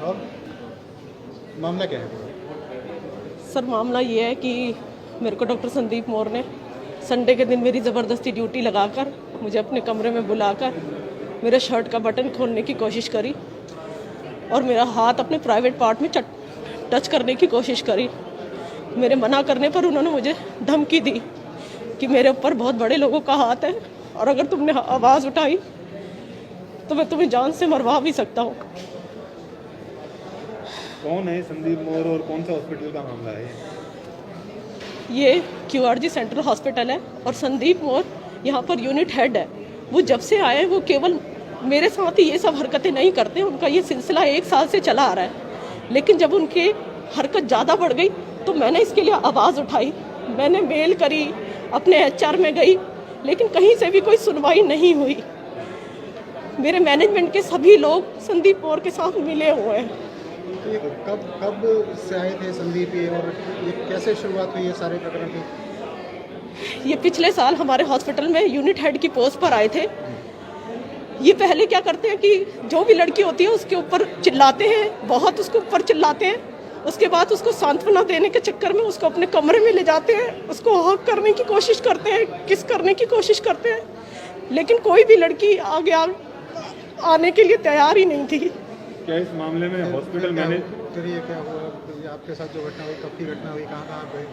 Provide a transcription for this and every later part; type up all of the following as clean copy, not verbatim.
और मामला क्या है? सर मामला ये है कि मेरे को डॉक्टर संदीप मौर्य ने संडे के दिन मेरी ज़बरदस्ती ड्यूटी लगाकर मुझे अपने कमरे में बुलाकर मेरे शर्ट का बटन खोलने की कोशिश करी और मेरा हाथ अपने प्राइवेट पार्ट में टच करने की कोशिश करी। मेरे मना करने पर उन्होंने मुझे धमकी दी कि मेरे ऊपर बहुत बड़े लोगों का हाथ है और अगर तुमने आवाज़ उठाई तो मैं तुम्हें जान से मरवा भी सकता हूँ। कौन है संदीप मौर्य और कौन सा हॉस्पिटल का मामला है? ये QRG सेंट्रल हॉस्पिटल है और संदीप मौर्य यहाँ पर यूनिट हेड है। वो जब से आए वो केवल मेरे साथ ही ये सब हरकतें नहीं करते, उनका ये सिलसिला 1 साल से चला आ रहा है। लेकिन जब उनकी हरकत ज़्यादा बढ़ गई तो मैंने इसके लिए आवाज़ उठाई, मैंने मेल करी, अपने HR में गई, लेकिन कहीं से भी कोई सुनवाई नहीं हुई। मेरे मैनेजमेंट के सभी लोग संदीप मौर्य के साथ मिले हुए हैं। ये कब से आए थे संदीप ये, और ये कैसे शुरुआत हुई है सारे प्रकरण की? ये पिछले साल हमारे हॉस्पिटल में यूनिट हेड की पोस्ट पर आए थे। ये पहले क्या करते हैं कि जो भी लड़की होती है उसके ऊपर चिल्लाते हैं, बहुत उसके ऊपर चिल्लाते हैं। उसके बाद उसको सांत्वना देने के चक्कर में उसको अपने कमरे में ले जाते हैं, उसको हक करने की कोशिश करते हैं, किस करने की कोशिश करते हैं, लेकिन कोई भी लड़की आगे आने के लिए तैयार ही नहीं थी। क्या इस मामले में हॉस्पिटल मैनेजर ये क्या हुआ? आपके साथ जो घटना हुई, कब की घटना हुई, कहाँ गए?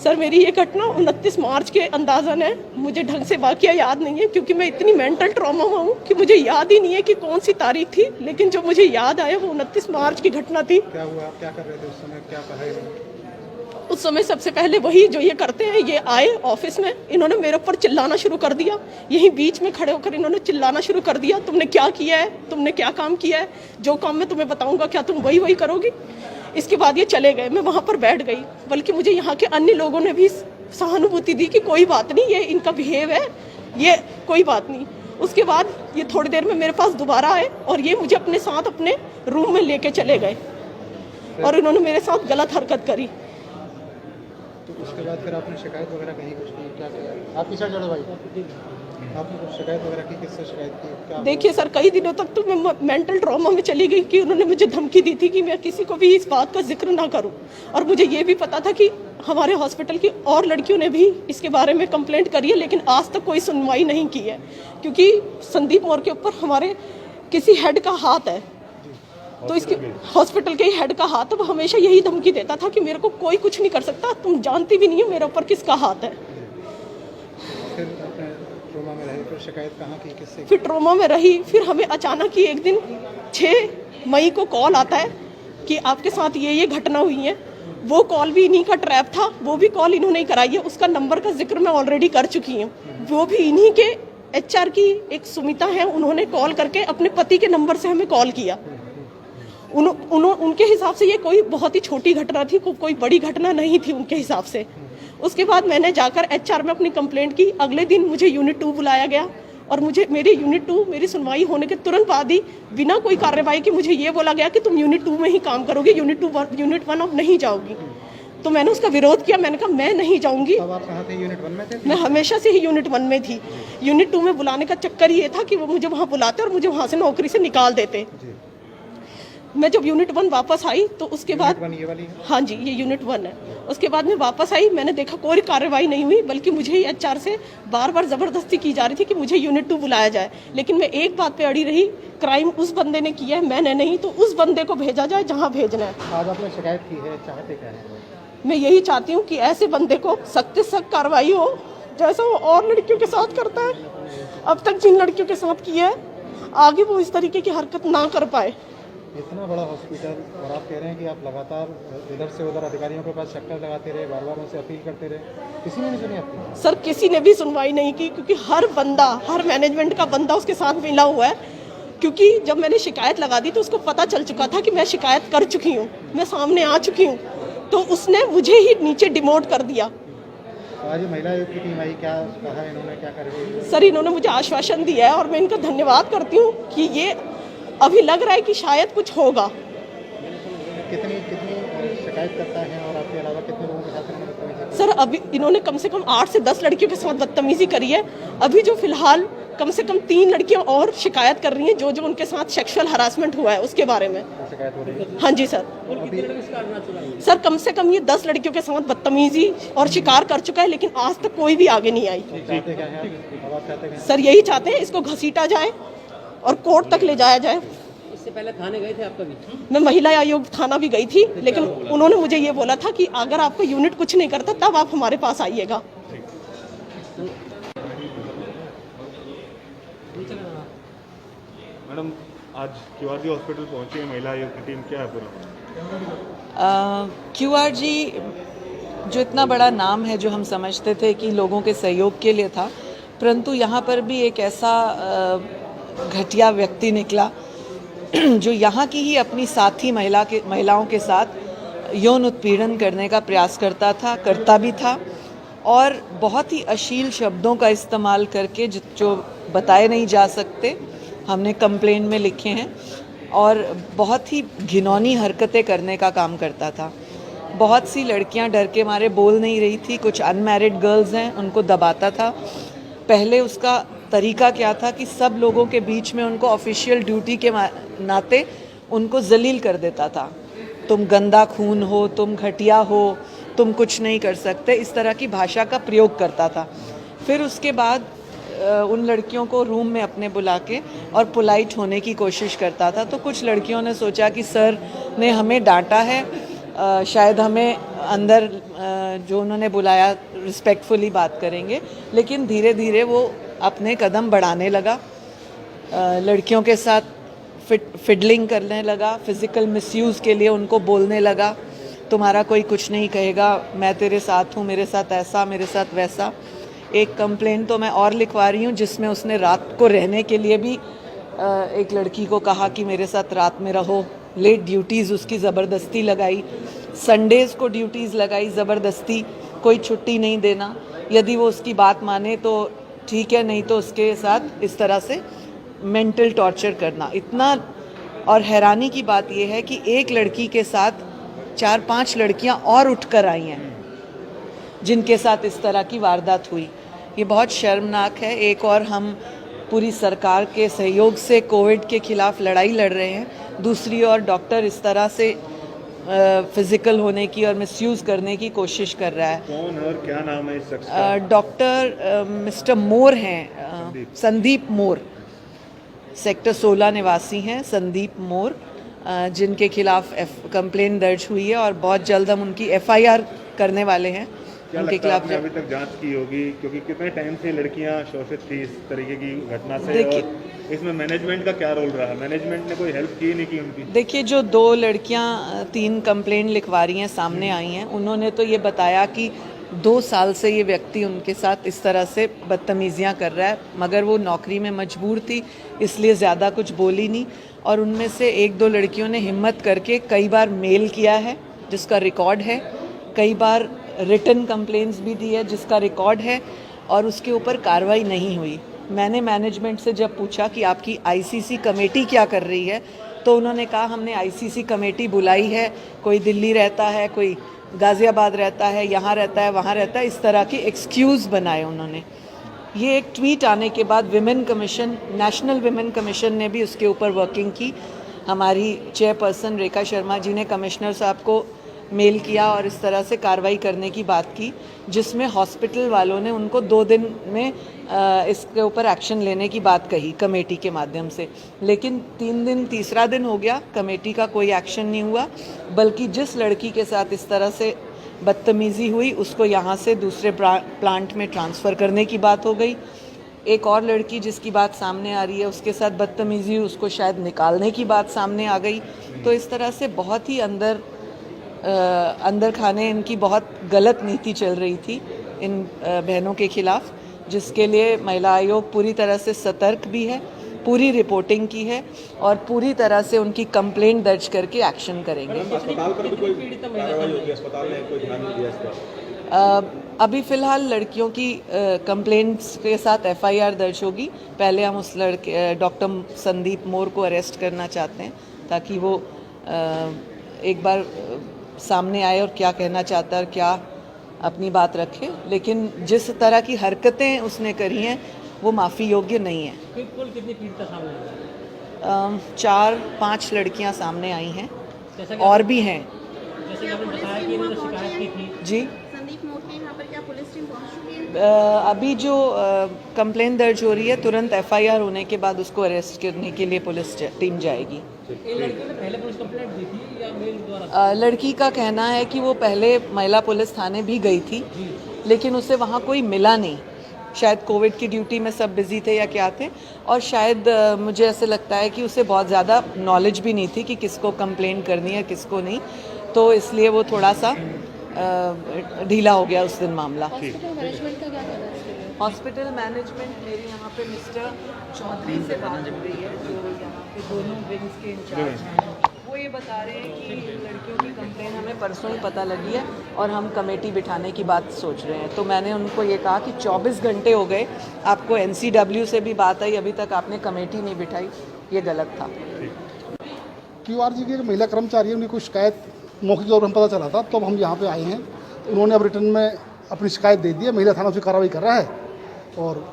सर मेरी ये घटना 29 मार्च के अंदाज़न है। मुझे ढंग से वाकया याद नहीं है क्योंकि मैं इतनी मेंटल ट्रॉमा में हूँ कि मुझे याद ही नहीं है कि कौन सी तारीख थी, लेकिन जो मुझे याद आया वो 29 मार्च की घटना थी। क्या हुआ? आप क्या कर रहे थे उस समय? क्या कहा है? उस समय सबसे पहले वही जो ये करते हैं, ये आए ऑफिस में, इन्होंने मेरे ऊपर चिल्लाना शुरू कर दिया। यहीं बीच में खड़े होकर इन्होंने चिल्लाना शुरू कर दिया, तुमने क्या किया है, तुमने क्या काम किया है, जो काम मैं तुम्हें बताऊंगा क्या तुम वही करोगी। इसके बाद ये चले गए, मैं वहाँ पर बैठ गई। बल्कि मुझे यहाँ के अन्य लोगों ने भी सहानुभूति दी कि कोई बात नहीं, ये इनका बिहेव है, ये कोई बात नहीं। उसके बाद ये थोड़ी देर में मेरे पास दोबारा आए और ये मुझे अपने साथ अपने रूम में लेके चले गए और इन्होंने मेरे साथ गलत हरकत करी। तो उसके बाद फिर आपने शिकायत वगैरह कहीं कुछ की? क्या किया? आप पीछे चढ़ो भाई। आपने कुछ शिकायत वगैरह की? किससे शिकायत की? क्या? देखिए सर, कई दिनों तक तो मैं मेंटल ट्रॉमा में चली गई कि उन्होंने मुझे धमकी दी थी कि मैं किसी को भी इस बात का जिक्र ना करूं। और मुझे ये भी पता था कि हमारे हॉस्पिटल की और लड़कियों ने भी इसके बारे में कंप्लेंट करी है, लेकिन आज तक कोई सुनवाई नहीं की है क्योंकि संदीप मौर्य के ऊपर हमारे किसी हेड का हाथ है। तो इसके हॉस्पिटल के हेड का हाथ, वो हमेशा यही धमकी देता था कि मेरे को कोई कुछ नहीं कर सकता, तुम जानती भी नहीं हो मेरे ऊपर किसका हाथ है। फिर अपने ट्रोमा में रहे, फिर शिकायत कहाँ की, किससे? फिर ट्रोमा में रही। फिर हमें अचानक ही एक दिन 6 मई को कॉल आता है कि आपके साथ ये घटना हुई है। वो कॉल भी इन्हीं का ट्रैप था, वो भी कॉल इन्होंने ही कराई है। उसका नंबर का जिक्र मैं ऑलरेडी कर चुकी हूँ। वो भी इन्हीं के HR की एक सुमिता है, उन्होंने कॉल करके अपने पति के नंबर से हमें कॉल किया। उनके हिसाब से ये कोई बहुत ही छोटी घटना थी, कोई बड़ी घटना नहीं थी उनके हिसाब से। उसके बाद मैंने जाकर HR में अपनी कंप्लेंट की। अगले दिन मुझे यूनिट 2 बुलाया गया और मुझे मेरी यूनिट 2 मेरी सुनवाई होने के तुरंत बाद ही बिना कोई कार्रवाई की मुझे ये बोला गया कि तुम यूनिट 2 में ही काम करोगे, यूनिट 1 अब नहीं जाओगी। तो मैंने उसका विरोध किया, मैंने कहा मैं नहीं जाऊंगी। अब आप कहाँ थे? यूनिट 1 में थे? मैं हमेशा से ही यूनिट 1 में थी। यूनिट 2 में बुलाने का चक्कर ये था कि वो मुझे वहाँ बुलाते और मुझे वहाँ से नौकरी से निकाल देते। मैं जब यूनिट 1 वापस आई तो उसके बाद, ये वाली है? हाँ जी, ये यूनिट 1 है। उसके बाद मैं वापस आई, मैंने देखा कोई कार्रवाई नहीं हुई, बल्कि मुझे ही HR से बार ज़बरदस्ती की जा रही थी कि मुझे यूनिट 2 बुलाया जाए। लेकिन मैं एक बात पे अड़ी रही, क्राइम उस बंदे ने किया है, मैंने नहीं, तो उस बंदे को भेजा जाए जहाँ भेजना है। आज आपने शिकायत की है, चाहते क्या है? मैं यही चाहती हूँ कि ऐसे बंदे को सख्त से सख्त कार्रवाई हो, जैसा वो और लड़कियों के साथ करता है। अब तक जिन लड़कियों के साथ किया है, आगे वो इस तरीके की हरकत ना कर पाए। इतना बड़ा हॉस्पिटल और आप कह रहे हैं कि आप लगातार इधर से उधर अधिकारियों के पास चक्कर लगाते रहे, बार बार उनसे अपील करते रहे, किसी ने नहीं सुनी आपकी? सर किसी ने भी सुनवाई नहीं की क्योंकि हर बंदा, हर मैनेजमेंट का बंदा उसके साथ मिला हुआ है। क्योंकि जब मैंने शिकायत लगा दी तो उसको पता चल चुका था कि मैं शिकायत कर चुकी हूँ, मैं सामने आ चुकी हूँ, तो उसने मुझे ही नीचे डिमोट कर दिया। तो आज महिला आयोग की टीम आई, क्या कहा इन्होंने, क्या कर रही है? सर इन्होंने मुझे आश्वासन दिया है और मैं इनका धन्यवाद करती हूँ कि ये अभी लग रहा है कि शायद कुछ होगा। कितनी शिकायत करता है और आपके अलावा कितने लोगों के साथ बदतमीजी? सर अभी इन्होंने कम से कम 8 से 10 लड़कियों के साथ बदतमीजी करी है। अभी जो फिलहाल कम से कम 3 लड़कियां और शिकायत कर रही हैं जो उनके साथ सेक्सुअल हरासमेंट हुआ है उसके बारे में। शिकायत हो रही है। हाँ जी सर। सर कम से कम ये 10 लड़कियों के साथ बदतमीजी और शिकार कर चुका है, लेकिन आज तक कोई भी आगे नहीं आई। चाहते क्या हैं आप? आप चाहते क्या हैं? सर यही चाहते हैं इसको घसीटा जाए और कोर्ट तक ले जाया जाए। इससे पहले थाने गए थे आप कभी? मैं महिला आयोग थाना भी गई थी, लेकिन उन्होंने मुझे ये बोला था कि अगर आपको यूनिट कुछ नहीं करता तब आप हमारे पास आइएगा। मैडम, आज क्यूआरजी हॉस्पिटल पहुंची है महिला आयोग की टीम, क्या है पूरा? क्यूआरजी जो इतना बड़ा नाम है, जो हम समझते थे कि लोगों के सहयोग के लिए था, परंतु यहाँ पर भी एक ऐसा घटिया व्यक्ति निकला जो यहाँ की ही अपनी साथी महिलाओं के साथ यौन उत्पीड़न करने का प्रयास करता भी था और बहुत ही अश्लील शब्दों का इस्तेमाल करके जो बताए नहीं जा सकते, हमने कंप्लेंट में लिखे हैं, और बहुत ही घिनौनी हरकतें करने का काम करता था। बहुत सी लड़कियां डर के मारे बोल नहीं रही थी, कुछ अनमैरिड गर्ल्स हैं उनको दबाता था। पहले उसका तरीका क्या था कि सब लोगों के बीच में उनको ऑफिशियल ड्यूटी के नाते उनको जलील कर देता था। तुम गंदा खून हो, तुम घटिया हो, तुम कुछ नहीं कर सकते, इस तरह की भाषा का प्रयोग करता था। फिर उसके बाद उन लड़कियों को रूम में अपने बुला के और पोलाइट होने की कोशिश करता था। तो कुछ लड़कियों ने सोचा कि सर ने हमें डांटा है, शायद हमें अंदर जो उन्होंने बुलाया रिस्पेक्टफुली बात करेंगे, लेकिन धीरे धीरे वो अपने कदम बढ़ाने लगा, लड़कियों के साथ फिडलिंग करने लगा, फिज़िकल मिसयूज़ के लिए उनको बोलने लगा, तुम्हारा कोई कुछ नहीं कहेगा, मैं तेरे साथ हूँ, मेरे साथ ऐसा, मेरे साथ वैसा। एक कंप्लेंट तो मैं और लिखवा रही हूँ जिसमें उसने रात को रहने के लिए भी एक लड़की को कहा कि मेरे साथ रात में रहो, लेट ड्यूटीज़ उसकी ज़बरदस्ती लगाई, संडेज़ को ड्यूटीज़ लगाई ज़बरदस्ती, कोई छुट्टी नहीं देना, यदि वो उसकी बात माने तो ठीक है, नहीं तो उसके साथ इस तरह से मेंटल टॉर्चर करना। इतना, और हैरानी की बात यह है कि एक लड़की के साथ 4-5 लड़कियां और उठकर आई हैं जिनके साथ इस तरह की वारदात हुई। ये बहुत शर्मनाक है। एक और हम पूरी सरकार के सहयोग से कोविड के खिलाफ लड़ाई लड़ रहे हैं, दूसरी ओर डॉक्टर इस तरह से फिजिकल होने की और मिसयूज़ करने की कोशिश कर रहा है। कौन है और क्या नाम है इस शख्स का? डॉक्टर मिस्टर मोर हैं, संदीप मोर, सेक्टर 16 निवासी हैं संदीप मोर, जिनके खिलाफ कंप्लेंट दर्ज हुई है और बहुत जल्द हम उनकी FIR करने वाले हैं। क्या उनके लगता है खिलाफ आपने अभी तक जांच की होगी, क्योंकि कितने टाइम से लड़कियां शोषित थी इस तरीके की घटना से, और इसमें मैनेजमेंट का क्या रोल रहा? मैनेजमेंट ने कोई हेल्प की नहीं की उनकी? देखिए, जो 2 लड़कियां 3 कंप्लेंट लिखवा रही हैं, सामने आई हैं, उन्होंने तो ये बताया कि 2 साल से ये व्यक्ति उनके साथ इस तरह से बदतमीजियां कर रहा है, मगर वो नौकरी में मजबूर थी इसलिए ज़्यादा कुछ बोली नहीं। और उनमें से 1-2 लड़कियों ने हिम्मत करके कई बार मेल किया है जिसका रिकॉर्ड है, कई बार रिटन कंप्लेंट्स भी दी है जिसका रिकॉर्ड है, और उसके ऊपर कार्रवाई नहीं हुई। मैंने मैनेजमेंट से जब पूछा कि आपकी ICC कमेटी क्या कर रही है, तो उन्होंने कहा हमने ICC कमेटी बुलाई है, कोई दिल्ली रहता है, कोई गाज़ियाबाद रहता है, यहाँ रहता है, वहाँ रहता है, इस तरह के एक्सक्यूज़ बनाए उन्होंने। ये एक ट्वीट आने के बाद women commission, national women commission ने भी उसके ऊपर वर्किंग की। हमारी चेयरपर्सन रेखा शर्मा जी ने कमिश्नर साहब को मेल किया और इस तरह से कार्रवाई करने की बात की, जिसमें हॉस्पिटल वालों ने उनको 2 दिन में इसके ऊपर एक्शन लेने की बात कही कमेटी के माध्यम से। लेकिन 3 दिन, तीसरा दिन हो गया, कमेटी का कोई एक्शन नहीं हुआ, बल्कि जिस लड़की के साथ इस तरह से बदतमीज़ी हुई उसको यहाँ से दूसरे प्लांट में ट्रांसफ़र करने की बात हो गई। एक और लड़की जिसकी बात सामने आ रही है, उसके साथ बदतमीज़ी हुई, उसको शायद निकालने की बात सामने आ गई। तो इस तरह से बहुत ही अंदर खाने इनकी बहुत गलत नीति चल रही थी इन बहनों के खिलाफ, जिसके लिए महिला आयोग पूरी तरह से सतर्क भी है, पूरी रिपोर्टिंग की है और पूरी तरह से उनकी कंप्लेंट दर्ज करके एक्शन करेंगे। अस्पताल पर भी कोई कार्रवाई होगी? अस्पताल ने कोई ध्यान नहीं दिया इस पर? अभी फ़िलहाल लड़कियों की कंप्लेंट्स के साथ FIR दर्ज होगी। पहले हम उस डॉक्टर संदीप मोर को अरेस्ट करना चाहते हैं ताकि वो एक बार सामने आए और क्या कहना चाहता है और क्या अपनी बात रखे। लेकिन जिस तरह की हरकतें उसने करी हैं वो माफ़ी योग्य नहीं है। कुल कितनी पीड़िता सामने आई? 4-5 लड़कियां सामने आई हैं जैसा कि और भी हैं जैसे कि आपने बताया कि इन्होंने शिकायत की थी। जी। संदीप मोटे यहाँ पर क्या पुलिस टीम पहुँच चुकी है? अभी जो कंप्लेंट दर्ज हो रही है तुरंत एफआईआर होने के बाद उसको अरेस्ट करने के लिए पुलिस टीम जाएगी। इन लड़कियों ने पहले पुलिस कंप्लेंट दी थी या मेल द्वारा? लड़की का कहना है कि वो पहले महिला पुलिस थाने भी गई थी, लेकिन उसे वहाँ कोई मिला नहीं। शायद कोविड की ड्यूटी में सब बिजी थे या क्या थे, और शायद मुझे ऐसे लगता है कि उसे बहुत ज़्यादा नॉलेज भी नहीं थी कि किसको कंप्लेंट करनी है किसको नहीं, तो इसलिए वो थोड़ा सा ढीला हो गया उस दिन मामला। हॉस्पिटल मैनेजमेंट का क्या कहना है इसके लिए? हॉस्पिटल मैनेजमेंट मेरी यहाँ पे मिस्टर चौधरी से बात हो रही है, जो यहाँ पे दोनों विंग्स के इंचार्ज हैं। वो ये बता रहे हैं कि लड़कियों की कंप्लेन हमें परसों ही पता लगी है और हम कमेटी बिठाने की बात सोच रहे हैं। तो मैंने उनको ये कहा कि 24 घंटे हो गए, आपको एनसीडब्ल्यू से भी बात आई, अभी तक आपने कमेटी नहीं बिठाई, ये गलत था। क्यूआरजी की महिला कर्मचारी है, उनकी कोई शिकायत मौखिक तौर पर हमें पता चला था, तो अब हम यहाँ पे आए हैं। उन्होंने अब रिटर्न में अपनी शिकायत दे दी है, महिला थाना उसकी कार्रवाई कर रहा है और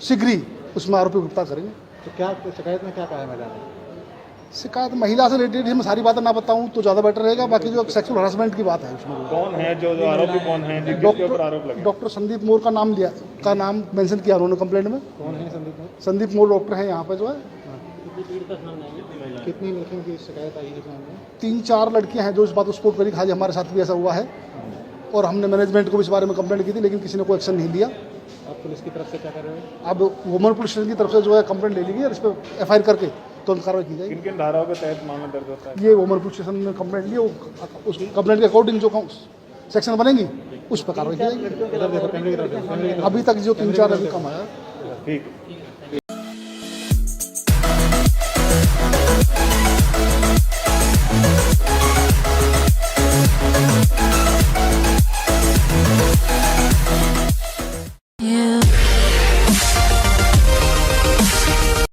शीघ्र ही उसमें आरोपी गिरफ्तार करेंगे। तो क्या शिकायत में क्या कहा है महिला ने? शिकायत महिला से रिलेटेड मैं सारी बातें ना बताऊं तो ज़्यादा बेटर रहेगा। बाकी जो सेक्सुअल हरासमेंट की बात है उसमें कौन है जो आरोपी कौन है जिसके ऊपर आरोप लगे? डॉक्टर संदीप मोर का नाम मेंशन किया उन्होंने कंप्लेंट में। कौन है संदीप मोर? संदीप मोर डॉक्टर हैं यहाँ पे जो है। पीड़िता सामने आई है? कितनी लड़कियों की शिकायत आई है इस मामले में? 3-4 लड़कियाँ हैं जो इस बात को सपोर्ट करी, खाली हमारे साथ भी ऐसा हुआ है और हमने मैनेजमेंट को भी इस बारे में कंप्लेंट की थी, लेकिन किसी ने कोई एक्शन नहीं लिया। आप पुलिस की तरफ से क्या कर रहे हो? अब वुमन पुलिस स्टेशन की तरफ से जो है कंप्लेंट ले ली गई और इस पर एफआईआर करके तुरंत कार्रवाई की जाएगी। किन किन धाराओं के तहत मामला दर्ज होता है? ये वुमन पुलिस स्टेशन में कंप्लेंट ली, उस कंप्लेंट के अकॉर्डिंग जो सेक्शन बनेंगी उस पर कार्रवाई की जाएगी। इधर देखो, कैमरे की तरफ देखो, कैमरे की तरफ। अभी तक जो 3-4 अभी कम आया। ठीक।